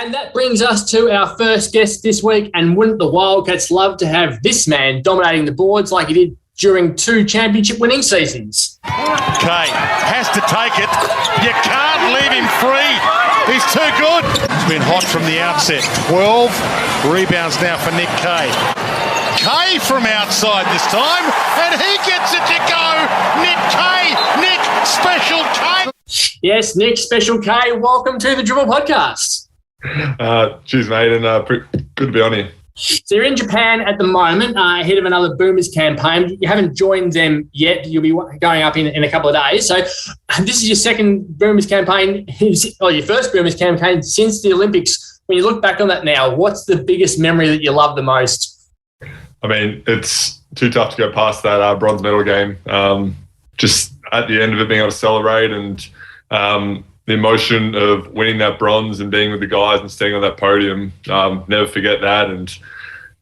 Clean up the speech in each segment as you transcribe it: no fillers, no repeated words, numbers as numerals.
And that brings us to our first guest this week. And wouldn't the Wildcats love to have this man dominating the boards like he did during 2 championship-winning seasons? Kay has to take it. You can't leave him free. He's too good. It's been hot from the outset. 12 rebounds now for Nick Kay. Kay from outside this time, and he gets it to go. Nick Kay, Nick Special K. Yes, Nick Special K. Welcome to the Dribble podcast. Cheers, mate, and good to be on here. So you're in Japan at the moment, ahead of another Boomers campaign. You haven't joined them yet. You'll be going up in a couple of days. So this is your second Boomers campaign, or your first Boomers campaign since the Olympics. When you look back on that now, what's the biggest memory that you love the most? I mean, it's too tough to go past that bronze medal game. Just at the end of it, being able to celebrate and the emotion of winning that bronze and being with the guys and standing on that podium, never forget that. And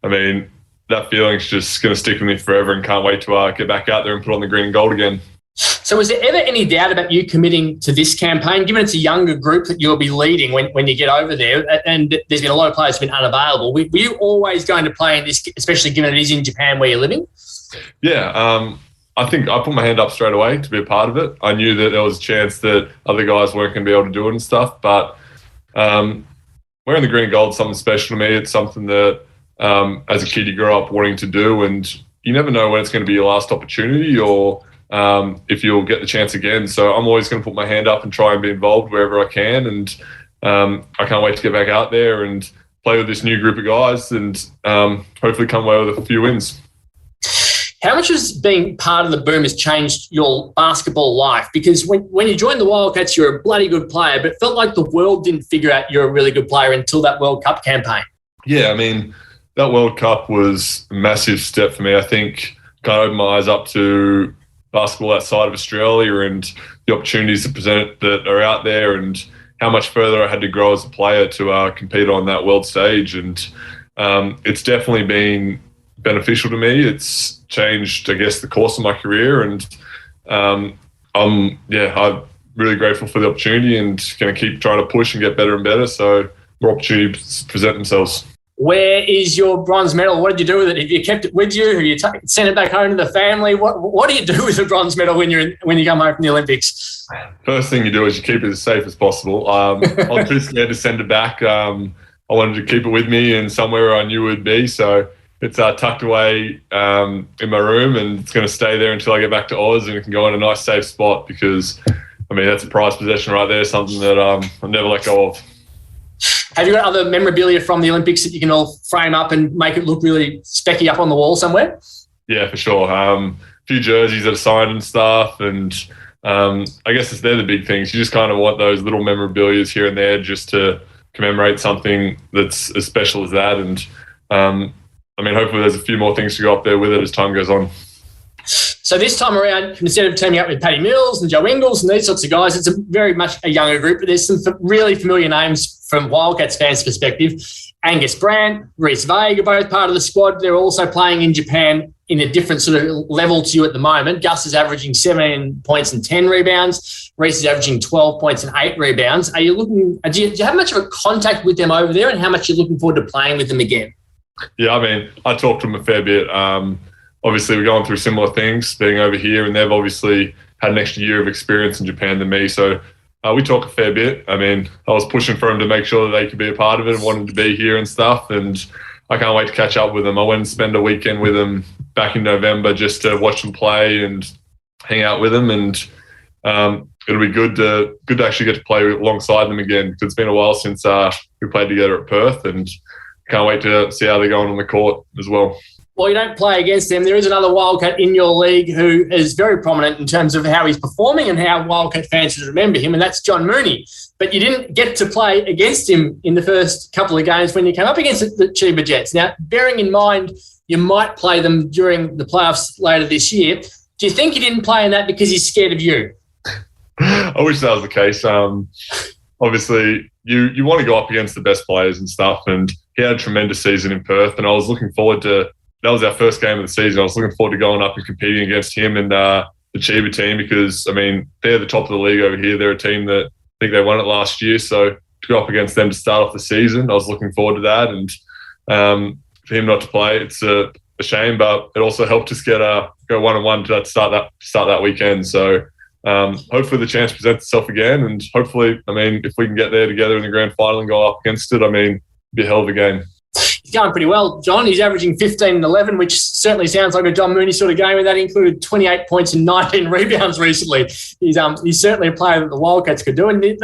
I mean, that feeling's just going to stick with me forever and can't wait to get back out there and put on the green and gold again. So was there ever any doubt about you committing to this campaign, given it's a younger group that you'll be leading when you get over there, and there's been a lot of players who've been unavailable? Were you always going to play in this, especially given it is in Japan where you're living? Yeah, I think I put my hand up straight away to be a part of it. I knew that there was a chance that other guys weren't going to be able to do it and stuff, but wearing the green and gold is something special to me. It's something that as a kid you grow up wanting to do, and you never know when it's going to be your last opportunity or if you'll get the chance again. So I'm always going to put my hand up and try and be involved wherever I can, and I can't wait to get back out there and play with this new group of guys and hopefully come away with a few wins. How much has being part of the Boomers changed your basketball life? Because when you joined the Wildcats, you were a bloody good player, but it felt like the world didn't figure out you're a really good player until that World Cup campaign. Yeah, I mean, that World Cup was a massive step for me. I think kind of opened my eyes up to basketball outside of Australia and the opportunities that are out there and how much further I had to grow as a player to compete on that world stage. And it's definitely been beneficial to me. It's changed, I guess, the course of my career, and I'm really grateful for the opportunity and going to keep trying to push and get better and better so more opportunities present themselves. Where is your bronze medal? What did you do with it? Have you kept it with you? Have you sent it back home to the family? What do you do with a bronze medal when you come home from the Olympics? First thing you do is you keep it as safe as possible. I was too scared to send it back. I wanted to keep it with me and somewhere I knew it would be, so it's tucked away in my room, and it's going to stay there until I get back to Oz, and it can go in a nice safe spot because, I mean, that's a prized possession right there, something that I'll never let go of. Have you got other memorabilia from the Olympics that you can all frame up and make it look really specky up on the wall somewhere? Yeah, for sure. A few jerseys that are signed and stuff, and I guess they're the big things. You just kind of want those little memorabilia here and there just to commemorate something that's as special as that, and I mean, hopefully there's a few more things to go up there with it as time goes on. So this time around, instead of teaming up with Paddy Mills and Joe Ingles and these sorts of guys, it's very much a younger group, but there's some really familiar names from Wildcats fans' perspective. Angus Brandt, Reece Vague are both part of the squad. They're also playing in Japan in a different sort of level to you at the moment. Gus is averaging 17 points and 10 rebounds. Reece is averaging 12 points and 8 rebounds. Do you have much of a contact with them over there, and how much you're looking forward to playing with them again? Yeah, I mean, I talked to them a fair bit. Obviously, we're going through similar things being over here, and they've obviously had an extra year of experience in Japan than me. So we talk a fair bit. I mean, I was pushing for them to make sure that they could be a part of it and wanted to be here and stuff, and I can't wait to catch up with them. I went and spend a weekend with them back in November just to watch them play and hang out with them, and it'll be good to actually get to play alongside them again, because it's been a while since we played together at Perth, and can't wait to see how they're going on the court as well. Well, you don't play against them. There is another Wildcat in your league who is very prominent in terms of how he's performing and how Wildcat fans should remember him, and that's John Mooney. But you didn't get to play against him in the first couple of games when you came up against the Chiba Jets. Now, bearing in mind you might play them during the playoffs later this year, do you think he didn't play in that because he's scared of you? I wish that was the case. Obviously, you want to go up against the best players and stuff, and he had a tremendous season in Perth, and I was looking forward to – that was our first game of the season. I was looking forward to going up and competing against him and the Chiba team because, I mean, they're the top of the league over here. They're a team that I think they won it last year, so to go up against them to start off the season. I was looking forward to that, and for him not to play, it's a shame. But it also helped us go 1-1 to start that weekend. So hopefully the chance presents itself again, and hopefully, if we can get there together in the grand final and go up against it, it'd be a hell of a game. He's going pretty well, John. He's averaging 15 and 11, which certainly sounds like a John Mooney sort of game, and that included 28 points and 19 rebounds recently. He's certainly a player that the Wildcats could do, and they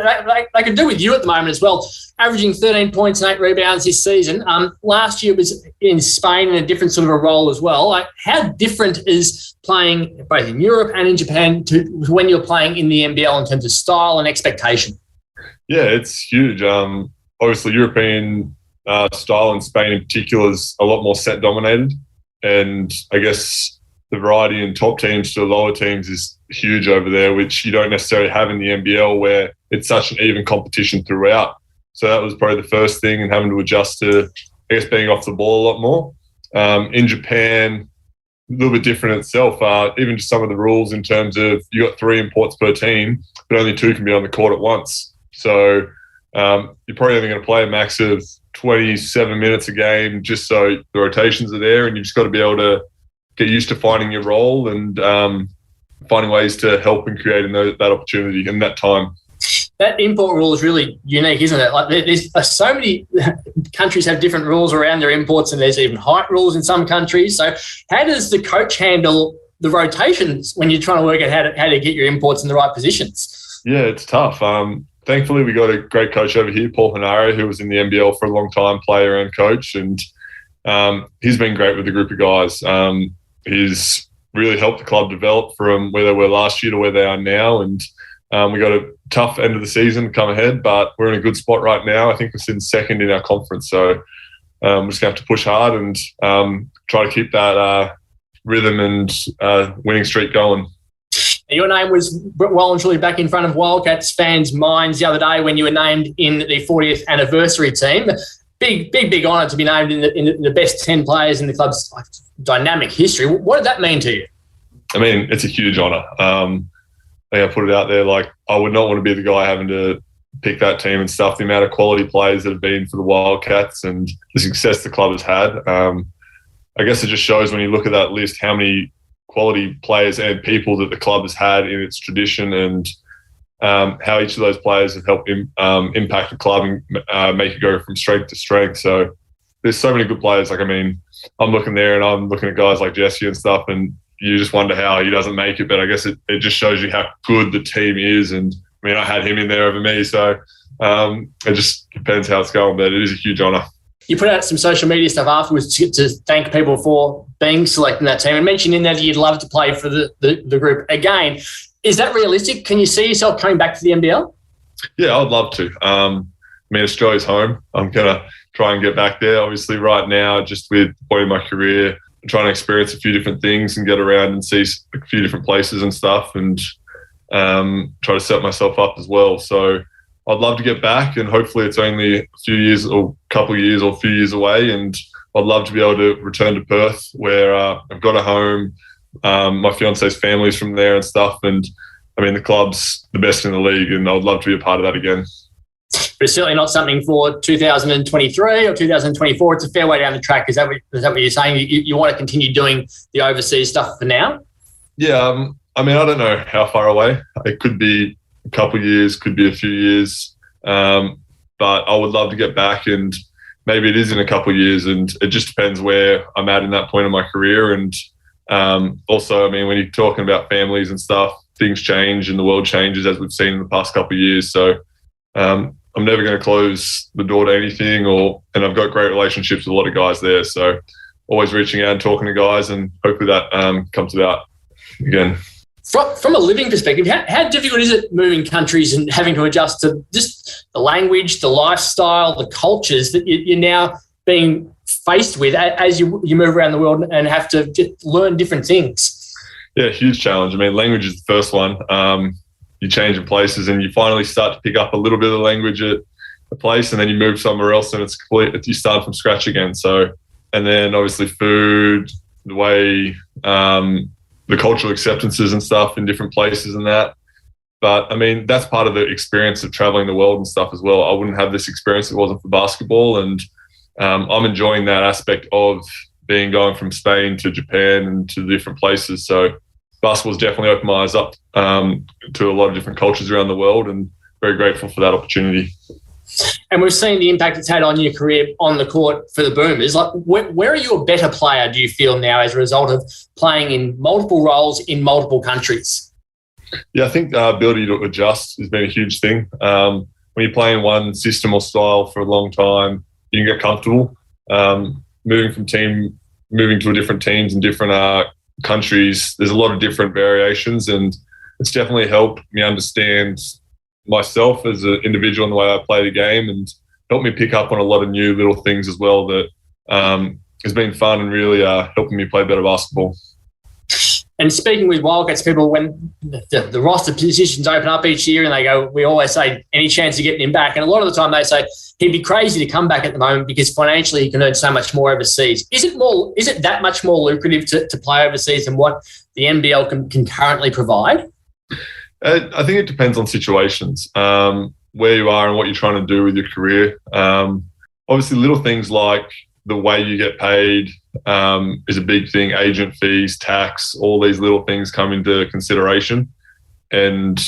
could do with you at the moment as well, averaging 13 points and 8 rebounds this season. Last year was in Spain in a different sort of a role as well. How different is playing both in Europe and in Japan to when you're playing in the NBL in terms of style and expectation? Yeah, it's huge. Obviously, European style in Spain in particular is a lot more set dominated, and I guess the variety in top teams to lower teams is huge over there, which you don't necessarily have in the NBL, where it's such an even competition throughout. So that was probably the first thing, and having to adjust to, I guess, being off the ball a lot more. In Japan, a little bit different itself. Even just some of the rules in terms of you got 3 imports per team, but only 2 can be on the court at once. So you're probably only going to play a max of 27 minutes a game, just so the rotations are there, and you've just got to be able to get used to finding your role and finding ways to help and create that opportunity in that time. That import rule is really unique, isn't it? Like there's so many countries have different rules around their imports, and there's even height rules in some countries. So how does the coach handle the rotations when you're trying to work out how to get your imports in the right positions? Yeah, it's tough. Thankfully, we got a great coach over here, Paul Hanaro, who was in the NBL for a long time, player and coach, and he's been great with a group of guys. He's really helped the club develop from where they were last year to where they are now, and we got a tough end of the season come ahead, but we're in a good spot right now. I think we're sitting second in our conference, so we're just going to have to push hard and try to keep that rhythm and winning streak going. Your name was well and truly back in front of Wildcats fans' minds the other day when you were named in the 40th anniversary team. Big honour to be named in the best 10 players in the club's dynamic history. What did that mean to you? It's a huge honour. I think I put it out there, like, I would not want to be the guy having to pick that team and stuff. The amount of quality players that have been for the Wildcats and the success the club has had. I guess it just shows when you look at that list how many quality players and people that the club has had in its tradition, and how each of those players have helped impact the club and make it go from strength to strength. So there's so many good players. Like, I'm looking there and I'm looking at guys like Jesse and stuff, and you just wonder how he doesn't make it. But I guess it just shows you how good the team is. And I had him in there over me. So it just depends how it's going, but it is a huge honour. You put out some social media stuff afterwards to thank people for being selected in that team, and mentioned in there that you'd love to play for the group again. Is that realistic? Can you see yourself coming back to the NBL? Yeah, I'd love to. Australia's home. I'm going to try and get back there. Obviously, right now, just with the point in my career, I'm trying to experience a few different things and get around and see a few different places and stuff, and try to set myself up as well. So I'd love to get back, and hopefully it's only a few years or a couple of years or a few years away, and I'd love to be able to return to Perth, where I've got a home. My fiance's family's from there and stuff, and the club's the best in the league, and I'd love to be a part of that again. But it's certainly not something for 2023 or 2024. It's a fair way down the track. Is that what you're saying? You want to continue doing the overseas stuff for now? Yeah, I don't know how far away. It could be a couple of years, could be a few years, but I would love to get back, and maybe it is in a couple of years, and it just depends where I'm at in that point of my career. And also, when you're talking about families and stuff, things change and the world changes, as we've seen in the past couple of years. So I'm never going to close the door to anything, and I've got great relationships with a lot of guys there. So always reaching out and talking to guys, and hopefully that comes about again. From a living perspective, how difficult is it moving countries and having to adjust to just the language, the lifestyle, the cultures that you're now being faced with as you move around the world and have to just learn different things? Yeah, huge challenge. Language is the first one. You change in places and you finally start to pick up a little bit of the language at a place, and then you move somewhere else and it's complete. You start from scratch again. So, and then obviously food, the way, the cultural acceptances and stuff in different places and that. But, I mean, that's part of the experience of traveling the world and stuff as well. I wouldn't have this experience if it wasn't for basketball. And I'm enjoying that aspect of going from Spain to Japan and to different places. So basketball's definitely opened my eyes up to a lot of different cultures around the world, and very grateful for that opportunity. And we've seen the impact it's had on your career on the court for the Boomers. Like, where are you a better player, do you feel, now as a result of playing in multiple roles in multiple countries? Yeah, I think the ability to adjust has been a huge thing. When you play in one system or style for a long time, you can get comfortable. Moving to different teams in different countries, there's a lot of different variations, and it's definitely helped me understand myself as an individual and the way I play the game, and helped me pick up on a lot of new little things as well that has been fun and really helping me play better basketball. And speaking with Wildcats people, when the roster positions open up each year and they go, we always say, any chance of getting him back? And a lot of the time they say, he'd be crazy to come back at the moment because financially he can earn so much more overseas. Is it that much more lucrative to play overseas than what the NBL can currently provide? I think it depends on situations, where you are and what you're trying to do with your career. Obviously, little things like the way you get paid is a big thing. Agent fees, tax, all these little things come into consideration. And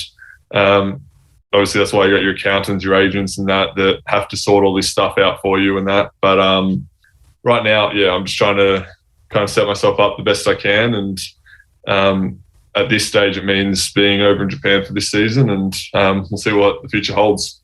obviously, that's why you got your accountants, your agents and that have to sort all this stuff out for you and that. But right now, yeah, I'm just trying to kind of set myself up the best I can. And at this stage, it means being over in Japan for this season, and we'll see what the future holds.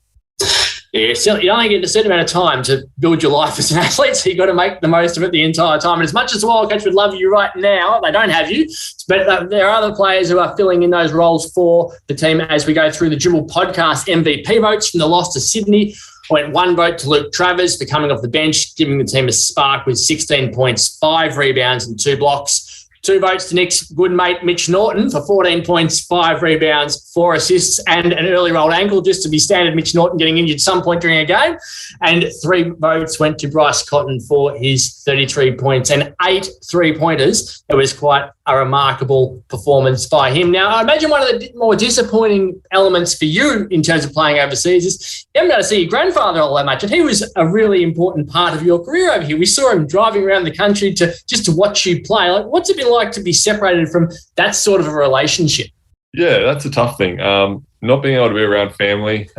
Yeah, so you only get a certain amount of time to build your life as an athlete, so you've got to make the most of it the entire time. And as much as the Wildcats would love you right now, they don't have you. But there are other players who are filling in those roles for the team as we go through the Dribble podcast MVP votes. From the loss to Sydney, I went 1 vote to Luke Travers for coming off the bench, giving the team a spark with 16 points, 5 rebounds and 2 blocks. 2 votes to Nick's good mate Mitch Norton for 14 points, 5 rebounds, 4 assists and an early rolled ankle, just to be standard Mitch Norton getting injured some point during a game. And 3 votes went to Bryce Cotton for his 33 points and 8 3-pointers. It was quite a remarkable performance by him. Now, I imagine one of the more disappointing elements for you in terms of playing overseas is you haven't got to see your grandfather all that much, and he was a really important part of your career over here. We saw him driving around the country just to watch you play. Like, what's it been like to be separated from that sort of a relationship? Yeah, that's a tough thing. Not being able to be around family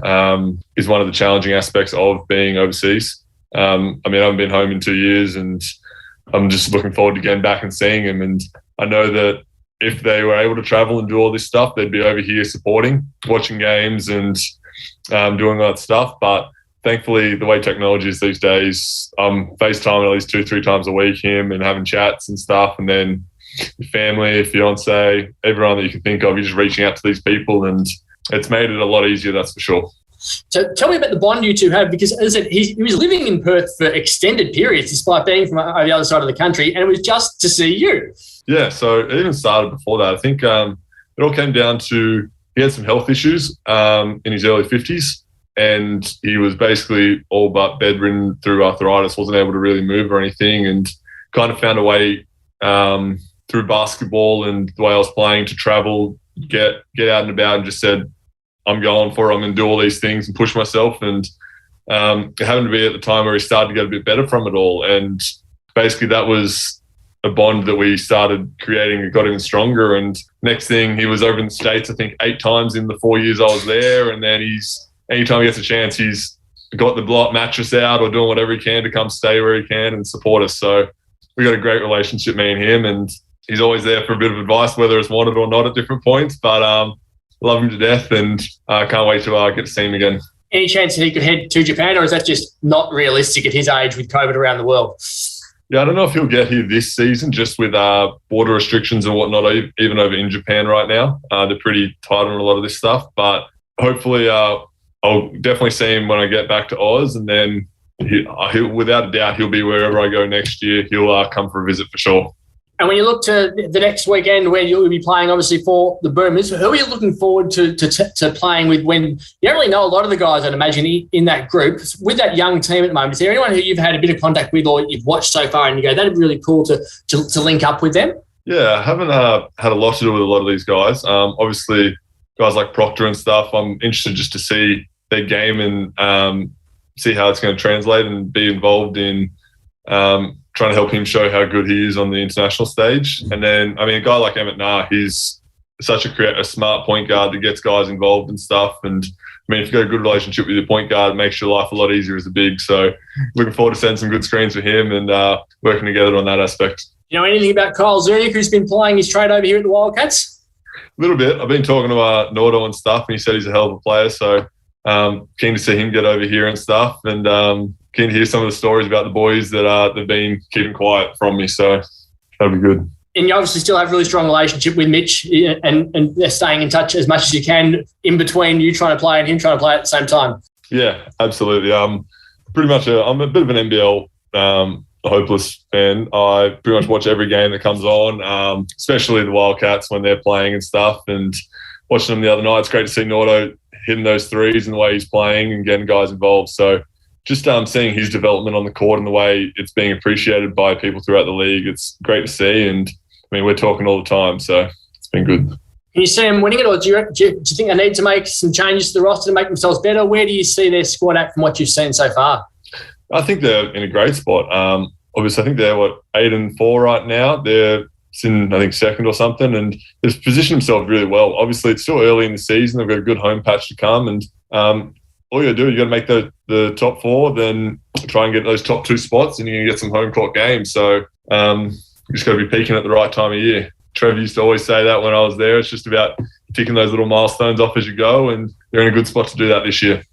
is one of the challenging aspects of being overseas. I mean, I haven't been home in 2 years, and I'm just looking forward to getting back and seeing him. And I know that if they were able to travel and do all this stuff, they'd be over here supporting, watching games and doing all that stuff. But thankfully, the way technology is these days, I'm FaceTiming at least 2-3 times a week him and having chats and stuff. And then your family, fiance, everyone that you can think of, you're just reaching out to these people, and it's made it a lot easier, that's for sure. So tell me about the bond you two have, because as I said, he was living in Perth for extended periods despite being from the other side of the country, and it was just to see you. Yeah, so it even started before that. I think it all came down to he had some health issues in his early 50s, and he was basically all but bedridden through arthritis, wasn't able to really move or anything, and kind of found a way through basketball and the way I was playing to travel, get out and about, and just said, I'm going for it. I'm going to do all these things and push myself. And it happened to be at the time where he started to get a bit better from it all. And basically that was a bond that we started creating. It got even stronger. And next thing, he was over in the States, I think 8 times in the 4 years I was there. And then anytime he gets a chance, he's got the block mattress out or doing whatever he can to come stay where he can and support us. So we got a great relationship, me and him. And he's always there for a bit of advice, whether it's wanted or not at different points. But love him to death, and I can't wait to get to see him again. Any chance that he could head to Japan, or is that just not realistic at his age with COVID around the world? Yeah, I don't know if he'll get here this season, just with border restrictions and whatnot, even over in Japan right now. They're pretty tight on a lot of this stuff, but hopefully I'll definitely see him when I get back to Oz, and then he'll without a doubt, he'll be wherever I go next year. He'll come for a visit for sure. And when you look to the next weekend where you'll be playing, obviously, for the Boomers, who are you looking forward to playing with when you don't really know a lot of the guys, I'd imagine, in that group? With that young team at the moment, is there anyone who you've had a bit of contact with or you've watched so far and you go, that'd be really cool to link up with them? Yeah, I haven't had a lot to do with a lot of these guys. Obviously, guys like Proctor and stuff. I'm interested just to see their game and see how it's going to translate and be involved in trying to help him show how good he is on the international stage. And then, I mean, a guy like Emmett Nah, he's such a smart point guard that gets guys involved and stuff. And I mean, if you've got a good relationship with your point guard, it makes your life a lot easier as a big. So looking forward to sending some good screens for him and working together on that aspect. You know anything about Kyle Zunic, who's been playing his trade over here at the Wildcats? A little bit. I've been talking to Nordo and stuff, and he said he's a hell of a player. So keen to see him get over here and stuff, and keen to hear some of the stories about the boys that they've been keeping quiet from me. So that'll be good. And you obviously still have a really strong relationship with Mitch, and they're staying in touch as much as you can in between you trying to play and him trying to play at the same time. Yeah, absolutely. Pretty much I'm a bit of an NBL hopeless fan. I pretty much watch every game that comes on, especially the Wildcats when they're playing and stuff. And watching them the other night, it's great to see Nordo hitting those threes and the way he's playing and getting guys involved. So just seeing his development on the court and the way it's being appreciated by people throughout the league, it's great to see. And I mean, we're talking all the time, so it's been good. Can you see them winning it, or do you think they need to make some changes to the roster to make themselves better? Where do you see their squad at from what you've seen so far? I think they're in a great spot. Obviously, I think they're 8-4 right now. They're in, I think, second or something, and they've positioned themselves really well. Obviously, it's still early in the season. They've got a good home patch to come, and all you got to do, you got to make the top four, then try and get those top two spots, and you're going to get some home court games. So you just got to be peaking at the right time of year. Trevor used to always say that when I was there. It's just about ticking those little milestones off as you go, and they're in a good spot to do that this year.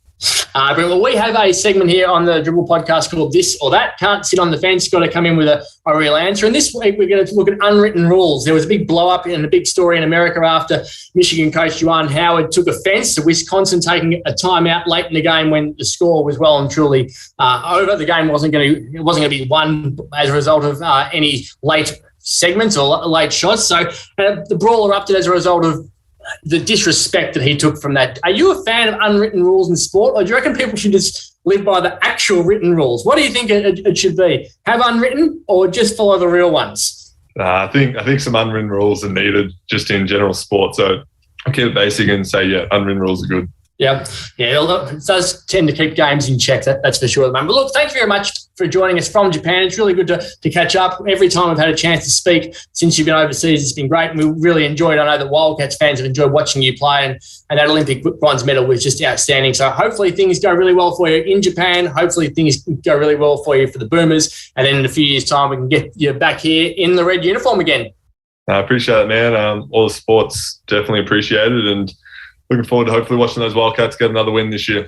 Well, we have a segment here on the Dribble podcast called This or That. Can't sit on the fence, got to come in with a real answer. And this week we're going to look at unwritten rules. There was a big blow-up and a big story in America after Michigan coach Juwan Howard took offence to Wisconsin taking a timeout late in the game when the score was well and truly over. The game wasn't going to be won as a result of any late segments or late shots. So the brawl erupted as a result of the disrespect that he took from that. Are you a fan of unwritten rules in sport, or do you reckon people should just live by the actual written rules? What do you think it should be? Have unwritten or just follow the real ones? I think some unwritten rules are needed just in general sport. So I'll keep it basic and say, yeah, unwritten rules are good. Yeah, it does tend to keep games in check, that's for sure. But look, thank you very much for joining us from Japan. It's really good to catch up. Every time we've had a chance to speak since you've been overseas, it's been great, and we really enjoyed it. I know that Wildcats fans have enjoyed watching you play, and that Olympic bronze medal was just outstanding. So hopefully things go really well for you in Japan. Hopefully things go really well for you for the Boomers, and then in a few years' time we can get you back here in the red uniform again. I appreciate it, man. All the sports definitely appreciated, and looking forward to hopefully watching those Wildcats get another win this year.